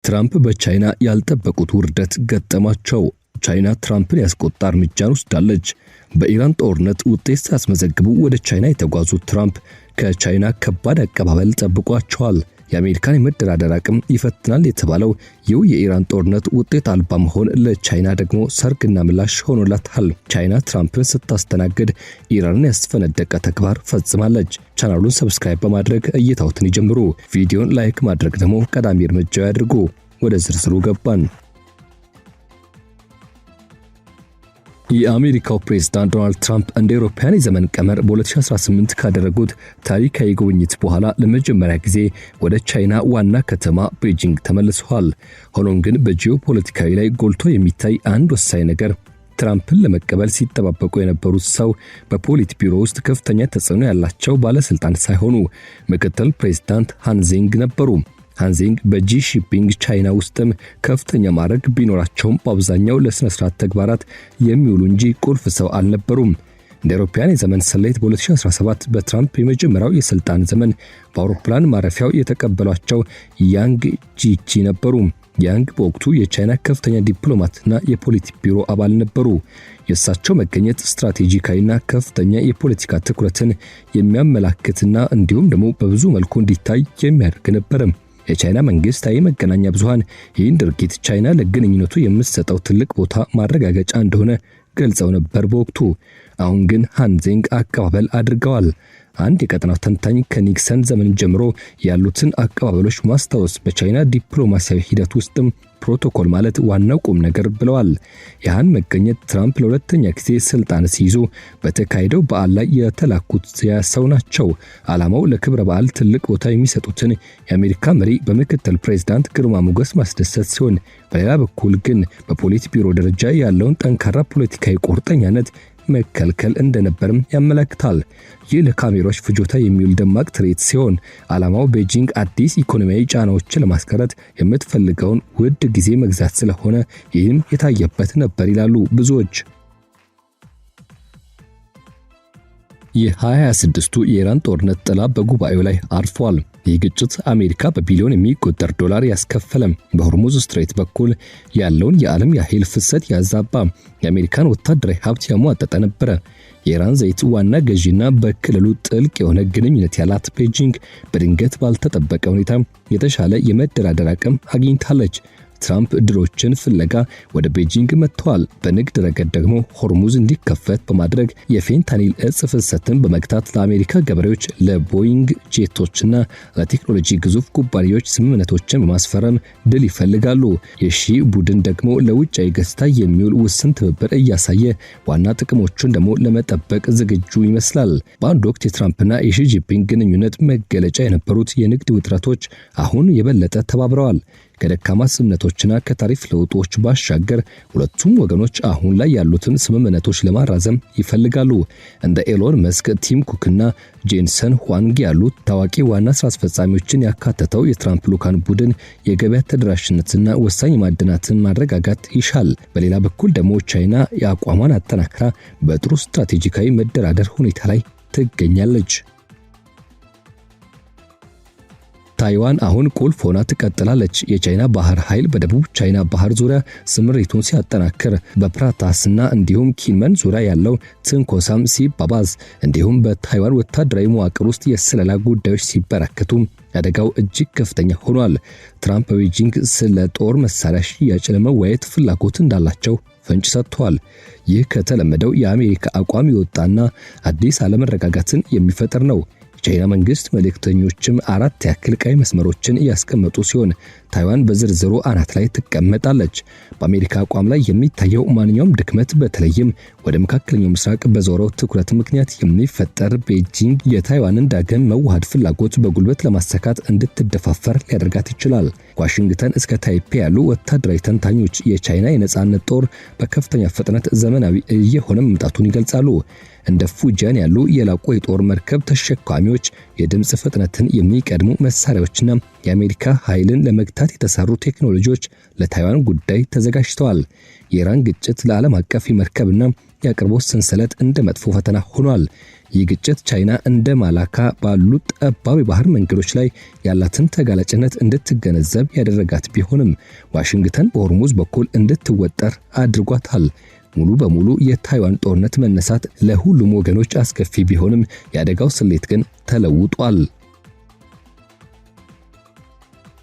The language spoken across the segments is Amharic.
ትራምፕ በቻይና ያልጠበቁት ውርደት ገጠማቸው። ቻይና ትራምፕን ያስቆጣ እርምጃን ወስዳለች። በኢራን ጦርነት ውጤት ሳያስመዘግቡ ወደ ቻይና የተጓዙት ትራምፕ ከቻይና ከባድ አቀባበል ጠብቋቸዋል። የአሜሪካን የመደራደር አቅም ይፈትናል የተባለው ይህ የኢራን ጦርነት ውጤት አልባ መሆን ለቻይና ደግሞ ሰርግና ምላሽ ሆኖላታል። ቻይና ትራምፕን ስታስተናግድ ኢራንን ያስፈነደቀ ተግባር ፈጽማለች። ቻናሉን ሰብስክራይብ በማድረግ እይታዎትን ይጀምሩ። ቪዲዮን ላይክ ማድረግ ደግሞ ቀዳሚ እርምጃው ያድርጉ። ወደ ዝርዝሩ ገባን። የአሜሪካው ፕሬዝዳንት ዶናልድ ትራምፕ እንደ አውሮፓውያን የዘመን ቀመር በ2018 ካደረጉት ታሪካዊ ጉብኝት በኋላ ለመጀመሪያ ጊዜ ወደ ቻይና ዋና ከተማ ቤጂንግ ተመልሰዋል። ሆኖም ግን በጂኦፖለቲካዊ ላይ ጎልቶ የሚታይ አንድ ወሳኝ ነገር ትራምፕን ለመቀበል ሲጠባበቁ የነበሩት ሰው በፖሊት ቢሮ ውስጥ ከፍተኛ ተጽዕኖ ያላቸው ባለስልጣን ሳይሆኑ ምክትል ፕሬዝዳንት ሃን ዜንግ ነበሩ። ሃን ዜንግ በጂ ሺፒንግ ቻይና ውስጥም ከፍተኛ ማዕረግ ቢኖራቸውም በአብዛኛው ለስነ ስርዓት ተግባራት የሚውሉ እንጂ ቁልፍ ሰው አልነበሩም። እንደ አውሮፓውያን የዘመን ሰሌት በ2017 በትራምፕ የመጀመሪያው የስልጣን ዘመን በአውሮፕላን ማረፊያው የተቀበሏቸው ያንግ ጂቺ ነበሩ። ያንግ በወቅቱ የቻይና ከፍተኛ ዲፕሎማትና የፖሊት ቢሮ አባል ነበሩ። የእሳቸው መገኘት ስትራቴጂካዊና ከፍተኛ የፖለቲካ ትኩረትን የሚያመላክትና እንዲሁም ደግሞ በብዙ መልኩ እንዲታይ የሚያደርግ ነበር። የቻይና መንግስታዊ መገናኛ ብዙሃን ይህን ድርጊት ቻይና ለግንኙነቱ የምትሰጠው ትልቅ ቦታ ማረጋገጫ እንደሆነ ገልጸው ነበር በወቅቱ። አሁን ግን ሃን ዜንግ አቀባበል አድርገዋል። አንድ የቀጠናው ተንታኝ ከኒክሰን ዘመን ጀምሮ ያሉትን አቀባበሎች ማስታወስ በቻይና ዲፕሎማሲያዊ ሂደት ውስጥም ፕሮቶኮል ማለት ዋናው ቁም ነገር ብለዋል። የሃን መገኘት ትራምፕ ለሁለተኛ ጊዜ ስልጣን ሲይዙ በተካሄደው በዓል ላይ የተላኩት ሰው ናቸው። ዓላማው ለክብረ በዓል ትልቅ ቦታ የሚሰጡትን የአሜሪካ መሪ በምክትል ፕሬዝዳንት ግርማ ሞገስ ማስደሰት ሲሆን፣ በሌላ በኩል ግን በፖሊት ቢሮ ደረጃ ያለውን ጠንካራ ፖለቲካዊ ቁርጠኛነት መከልከል እንደነበርም ያመለክታል። ይህ ለካሜራዎች ፍጆታ የሚውል ደማቅ ትርኢት ሲሆን ዓላማው ቤጂንግ አዲስ ኢኮኖሚያዊ ጫናዎችን ለማስቀረት የምትፈልገውን ውድ ጊዜ መግዛት ስለሆነ ይህም የታየበት ነበር ይላሉ ብዙዎች። የ2026ቱ የኢራን ጦርነት ጥላ በጉባኤው ላይ አርፏል። ይህ ግጭት አሜሪካ በቢሊዮን የሚቆጠር ዶላር ያስከፈለም፣ በሆርሙዝ ስትሬት በኩል ያለውን የዓለም የኃይል ፍሰት ያዛባ፣ የአሜሪካን ወታደራዊ ሀብት ያሟጠጠ ነበረ። የኢራን ዘይት ዋና ገዢና በክልሉ ጥልቅ የሆነ ግንኙነት ያላት ቤጂንግ በድንገት ባልተጠበቀ ሁኔታ የተሻለ የመደራደር አቅም አግኝታለች። ትራምፕ ድሎችን ፍለጋ ወደ ቤጂንግ መጥተዋል። በንግድ ረገድ ደግሞ ሆርሙዝ እንዲከፈት በማድረግ የፌንታኒል እጽ ፍሰትን በመግታት ለአሜሪካ ገበሬዎች፣ ለቦይንግ ጄቶችና ለቴክኖሎጂ ግዙፍ ኩባንያዎች ስምምነቶችን በማስፈረም ድል ይፈልጋሉ። የሺ ቡድን ደግሞ ለውጫዊ ገጽታ የሚውል ውስን ትብብር እያሳየ ዋና ጥቅሞቹን ደግሞ ለመጠበቅ ዝግጁ ይመስላል። በአንድ ወቅት የትራምፕና የሺ ጂንፒንግ ግንኙነት መገለጫ የነበሩት የንግድ ውጥረቶች አሁን የበለጠ ተባብረዋል። ከደካማ ስምምነቶችና ከታሪፍ ለውጦች ባሻገር ሁለቱም ወገኖች አሁን ላይ ያሉትን ስምምነቶች ለማራዘም ይፈልጋሉ። እንደ ኤሎን መስክ፣ ቲም ኩክና ጄንሰን ሁዋንግ ያሉ ታዋቂ ዋና ስራ አስፈጻሚዎችን ያካተተው የትራምፕ ልዑካን ቡድን የገበያ ተደራሽነትና ወሳኝ ማዕድናትን ማረጋጋት ይሻል። በሌላ በኩል ደግሞ ቻይና የአቋሟን አጠናክራ በጥሩ ስትራቴጂካዊ መደራደር ሁኔታ ላይ ትገኛለች። ታይዋን አሁን ቁልፍ ሆና ትቀጥላለች። የቻይና ባህር ኃይል በደቡብ ቻይና ባህር ዙሪያ ስምሪቱን ሲያጠናክር፣ በፕራታስና እንዲሁም ኪንመን ዙሪያ ያለው ትንኮሳም ሲባባዝ፣ እንዲሁም በታይዋን ወታደራዊ መዋቅር ውስጥ የስለላ ጉዳዮች ሲበረከቱ አደጋው እጅግ ከፍተኛ ሆኗል። ትራምፕ በቤጂንግ ስለ ጦር መሳሪያ ሽያጭ ለመወያየት ፍላጎት እንዳላቸው ፍንጭ ሰጥተዋል። ይህ ከተለመደው የአሜሪካ አቋም የወጣና አዲስ አለመረጋጋትን የሚፈጥር ነው። የቻይና መንግስት መልእክተኞችም 4 ያክል ቀይ መስመሮችን ያስቀመጡ ሲሆን ታይዋን በዝርዝሩ አናት ላይ ትቀመጣለች። በአሜሪካ አቋም ላይ የሚታየው ማንኛውም ድክመት በተለይም ወደ መካከለኛው ምስራቅ በዞረው ትኩረት ምክንያት የሚፈጠር ቤጂንግ የታይዋንን ዳግም መዋሃድ ፍላጎት በጉልበት ለማሳካት እንድትደፋፈር ሊያደርጋት ይችላል። ዋሽንግተን እስከ ታይፔ ያሉ ወታደራዊ ተንታኞች የቻይና የነጻነት ጦር በከፍተኛ ፍጥነት ዘመናዊ እየሆነ መምጣቱን ይገልጻሉ። እንደ ፉጂያን ያሉ የላቁ የጦር መርከብ ተሸካሚዎች፣ የድምጽ ፍጥነትን የሚቀድሙ መሳሪያዎችና የአሜሪካ ኃይልን ለመግታት የተሰሩ ቴክኖሎጂዎች ለታይዋን ጉዳይ ተዘጋጅተዋል። የኢራን ግጭት ለዓለም አቀፍ የመርከብና የአቅርቦት ሰንሰለት እንደ መጥፎ ፈተና ሆኗል። ይህ ግጭት ቻይና እንደ ማላካ ባሉ ጠባብ የባህር መንገዶች ላይ ያላትን ተጋላጭነት እንድትገነዘብ ያደረጋት ቢሆንም ዋሽንግተን በሆርሙዝ በኩል እንድትወጠር አድርጓታል። ሙሉ በሙሉ የታይዋን ጦርነት መነሳት ለሁሉም ወገኖች አስከፊ ቢሆንም የአደጋው ስሌት ግን ተለውጧል።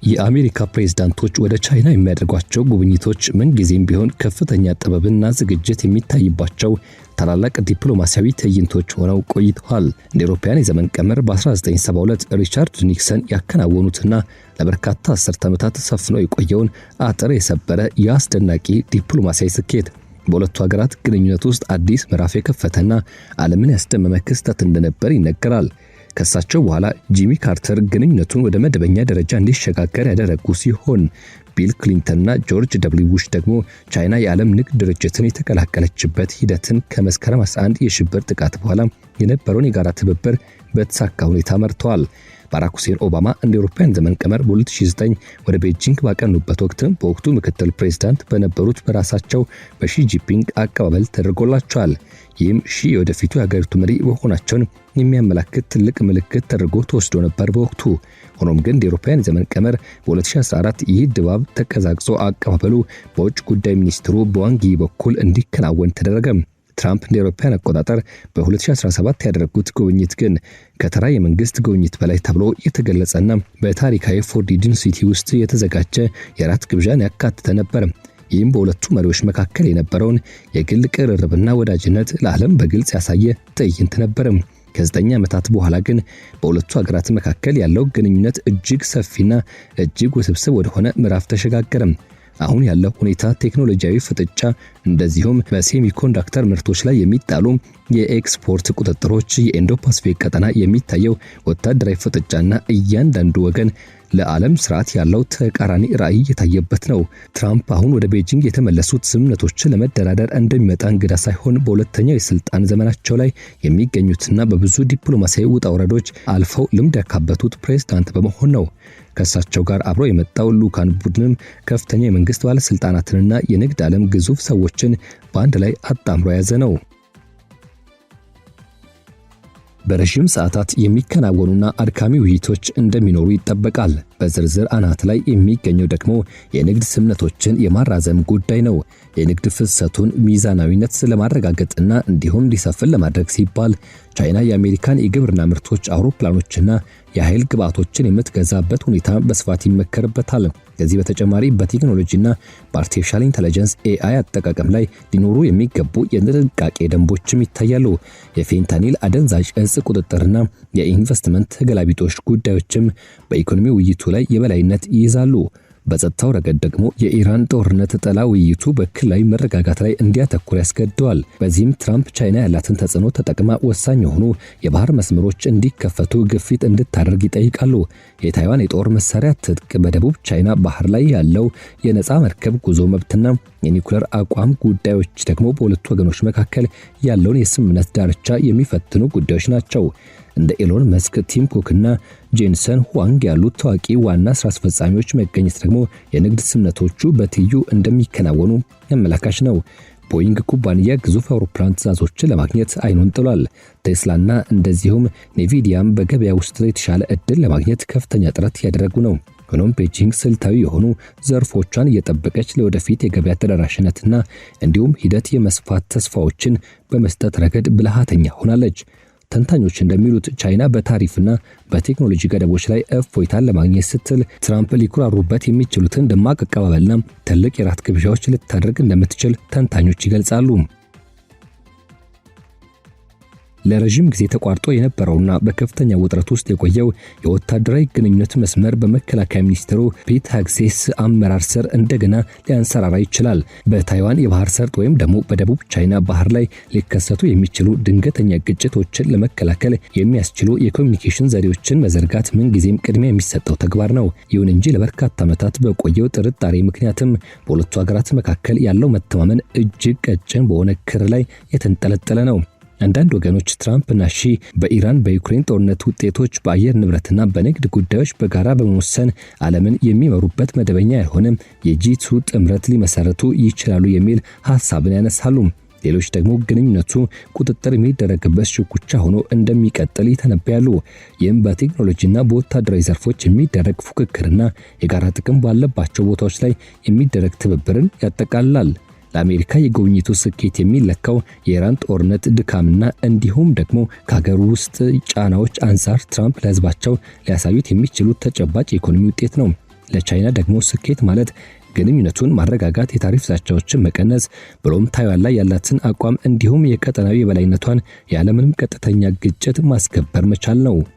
የአሜሪካ ፕሬዝዳንቶች ወደ ቻይና የሚያደርጓቸው ጉብኝቶች ምንጊዜም ቢሆን ከፍተኛ ጥበብና ዝግጅት የሚታይባቸው ታላላቅ ዲፕሎማሲያዊ ትዕይንቶች ሆነው ቆይተዋል። እንደ አውሮፓውያን የዘመን ቀመር በ1972 ሪቻርድ ኒክሰን ያከናወኑትና ለበርካታ አስርተ ዓመታት ሰፍኖ የቆየውን አጥር የሰበረ የአስደናቂ ዲፕሎማሲያዊ ስኬት በሁለቱ ሀገራት ግንኙነት ውስጥ አዲስ ምዕራፍ የከፈተና ዓለምን ያስደመመ ክስተት እንደነበር ይነገራል። ከሳቸው በኋላ ጂሚ ካርተር ግንኙነቱን ወደ መደበኛ ደረጃ እንዲሸጋገር ያደረጉ ሲሆን ቢል ክሊንተንና ጆርጅ ደብሊው ቡሽ ደግሞ ቻይና የዓለም ንግድ ድርጅትን የተቀላቀለችበት ሂደትን ከመስከረም 11 የሽብር ጥቃት በኋላ የነበረውን የጋራ ትብብር በተሳካ ሁኔታ መርተዋል። ባራክ ሁሴን ኦባማ እንደ አውሮፓውያን ዘመን ቀመር በ2009 ወደ ቤጂንግ ባቀኑበት ወቅት በወቅቱ ምክትል ፕሬዝዳንት በነበሩት በራሳቸው በሺ ጂንፒንግ አቀባበል ተደርጎላቸዋል። ይህም ሺ ወደፊቱ የሀገሪቱ መሪ መሆናቸውን የሚያመላክት ትልቅ ምልክት ተደርጎ ተወስዶ ነበር በወቅቱ። ሆኖም ግን እንደ አውሮፓውያን ዘመን ቀመር በ2014 ይህ ድባብ ተቀዛቅዞ አቀባበሉ በውጭ ጉዳይ ሚኒስትሩ በዋንጊ በኩል እንዲከናወን ተደረገ። ትራምፕ እንደ አውሮፓውያን አቆጣጠር በ2017 ያደረጉት ጉብኝት ግን ከተራ የመንግስት ጉብኝት በላይ ተብሎ የተገለጸና በታሪካዊ ፎርቢድን ሲቲ ውስጥ የተዘጋጀ የራት ግብዣን ያካተተ ነበር። ይህም በሁለቱ መሪዎች መካከል የነበረውን የግል ቅርርብና ወዳጅነት ለዓለም በግልጽ ያሳየ ትዕይንት ነበር። ከ9 ዓመታት በኋላ ግን በሁለቱ ሀገራት መካከል ያለው ግንኙነት እጅግ ሰፊና እጅግ ውስብስብ ወደሆነ ምዕራፍ ተሸጋገረ። አሁን ያለው ሁኔታ ቴክኖሎጂያዊ ፍጥጫ እንደዚሁም በሴሚኮንዳክተር ምርቶች ላይ የሚጣሉ የኤክስፖርት ቁጥጥሮች፣ የኢንዶ ፓሲፊክ ቀጠና የሚታየው ወታደራዊ ፍጥጫና እያንዳንዱ ወገን ለዓለም ስርዓት ያለው ተቃራኒ ራዕይ የታየበት ነው። ትራምፕ አሁን ወደ ቤጂንግ የተመለሱት ስምምነቶችን ለመደራደር እንደሚመጣ እንግዳ ሳይሆን በሁለተኛው የስልጣን ዘመናቸው ላይ የሚገኙትና በብዙ ዲፕሎማሲያዊ ውጣ ውረዶች አልፈው ልምድ ያካበቱት ፕሬዝዳንት በመሆን ነው። ከእሳቸው ጋር አብሮ የመጣው ልዑካን ቡድንም ከፍተኛ የመንግስት ባለስልጣናትንና የንግድ ዓለም ግዙፍ ሰዎችን በአንድ ላይ አጣምሮ የያዘ ነው። በረጅም ሰዓታት የሚከናወኑና አድካሚ ውይይቶች እንደሚኖሩ ይጠበቃል። በዝርዝር አናት ላይ የሚገኘው ደግሞ የንግድ ስምምነቶችን የማራዘም ጉዳይ ነው። የንግድ ፍሰቱን ሚዛናዊነት ለማረጋገጥና እንዲሁም እንዲሰፍን ለማድረግ ሲባል ቻይና የአሜሪካን የግብርና ምርቶች፣ አውሮፕላኖችና የኃይል ግብዓቶችን የምትገዛበት ሁኔታ በስፋት ይመከርበታል። ከዚህ በተጨማሪ በቴክኖሎጂና በአርቲፊሻል ኢንተለጀንስ AI አጠቃቀም ላይ ሊኖሩ የሚገቡ የጥንቃቄ ደንቦችም ይታያሉ። የፌንታኒል አደንዛዥ እጽ ቁጥጥርና የኢንቨስትመንት ገላቢጦሽ ጉዳዮችም በኢኮኖሚ ውይይቱ ላይ የበላይነት ይይዛሉ። በጸጥታው ረገድ ደግሞ የኢራን ጦርነት ጠላ ውይይቱ በክልላዊ መረጋጋት ላይ እንዲያተኩር ያስገድደዋል። በዚህም ትራምፕ ቻይና ያላትን ተጽዕኖ ተጠቅማ ወሳኝ የሆኑ የባህር መስመሮች እንዲከፈቱ ግፊት እንድታደርግ ይጠይቃሉ። የታይዋን የጦር መሳሪያ ትጥቅ፣ በደቡብ ቻይና ባህር ላይ ያለው የነፃ መርከብ ጉዞ መብትና የኒኩሌር አቋም ጉዳዮች ደግሞ በሁለቱ ወገኖች መካከል ያለውን የስምምነት ዳርቻ የሚፈትኑ ጉዳዮች ናቸው። እንደ ኤሎን መስክ፣ ቲም ኩክና ጄንሰን ሁዋንግ ያሉት ታዋቂ ዋና ስራ አስፈጻሚዎች መገኘት ደግሞ የንግድ ስምምነቶቹ በትይዩ እንደሚከናወኑ ያመላካች ነው። ቦይንግ ኩባንያ ግዙፍ አውሮፕላን ትዕዛዞችን ለማግኘት አይኑን ጥሏል። ቴስላና እንደዚሁም ኔቪዲያም በገበያ ውስጥ የተሻለ እድል ለማግኘት ከፍተኛ ጥረት ያደረጉ ነው። ሆኖም ቤጂንግ ስልታዊ የሆኑ ዘርፎቿን እየጠበቀች ለወደፊት የገበያ ተደራሽነትና እንዲሁም ሂደት የመስፋት ተስፋዎችን በመስጠት ረገድ ብልሃተኛ ሆናለች። ተንታኞች እንደሚሉት ቻይና በታሪፍና በቴክኖሎጂ ገደቦች ላይ እፎይታን ለማግኘት ስትል ትራምፕ ሊኩራሩበት የሚችሉትን ደማቅ አቀባበልና ትልቅ የራት ግብዣዎች ልታደርግ እንደምትችል ተንታኞች ይገልጻሉ። ለረጅም ጊዜ ተቋርጦ የነበረውና በከፍተኛ ውጥረት ውስጥ የቆየው የወታደራዊ ግንኙነት መስመር በመከላከያ ሚኒስትሩ ፒት ሄግሴስ አመራር ስር እንደገና ሊያንሰራራ ይችላል። በታይዋን የባህር ሰርጥ ወይም ደግሞ በደቡብ ቻይና ባህር ላይ ሊከሰቱ የሚችሉ ድንገተኛ ግጭቶችን ለመከላከል የሚያስችሉ የኮሚኒኬሽን ዘዴዎችን መዘርጋት ምንጊዜም ቅድሚያ የሚሰጠው ተግባር ነው። ይሁን እንጂ ለበርካታ ዓመታት በቆየው ጥርጣሬ ምክንያትም በሁለቱ ሀገራት መካከል ያለው መተማመን እጅግ ቀጭን በሆነ ክር ላይ የተንጠለጠለ ነው። አንዳንድ ወገኖች ትራምፕና ሺ በኢራን በዩክሬን ጦርነት ውጤቶች፣ በአየር ንብረትና በንግድ ጉዳዮች በጋራ በመወሰን ዓለምን የሚመሩበት መደበኛ ያልሆነ የጂ2 ጥምረት ሊመሰረቱ ይችላሉ የሚል ሐሳብን ያነሳሉ። ሌሎች ደግሞ ግንኙነቱ ቁጥጥር የሚደረግበት ሽኩቻ ሆኖ እንደሚቀጥል ይተነብያሉ። ይህም በቴክኖሎጂና በወታደራዊ ዘርፎች የሚደረግ ፉክክርና የጋራ ጥቅም ባለባቸው ቦታዎች ላይ የሚደረግ ትብብርን ያጠቃልላል። ለአሜሪካ የጉብኝቱ ስኬት የሚለካው የኢራን ጦርነት ድካምና እንዲሁም ደግሞ ከሀገር ውስጥ ጫናዎች አንጻር ትራምፕ ለህዝባቸው ሊያሳዩት የሚችሉት ተጨባጭ የኢኮኖሚ ውጤት ነው። ለቻይና ደግሞ ስኬት ማለት ግንኙነቱን ማረጋጋት፣ የታሪፍ ዛቻዎችን መቀነስ፣ ብሎም ታይዋን ላይ ያላትን አቋም እንዲሁም የቀጠናዊ የበላይነቷን ያለምንም ቀጥተኛ ግጭት ማስከበር መቻል ነው።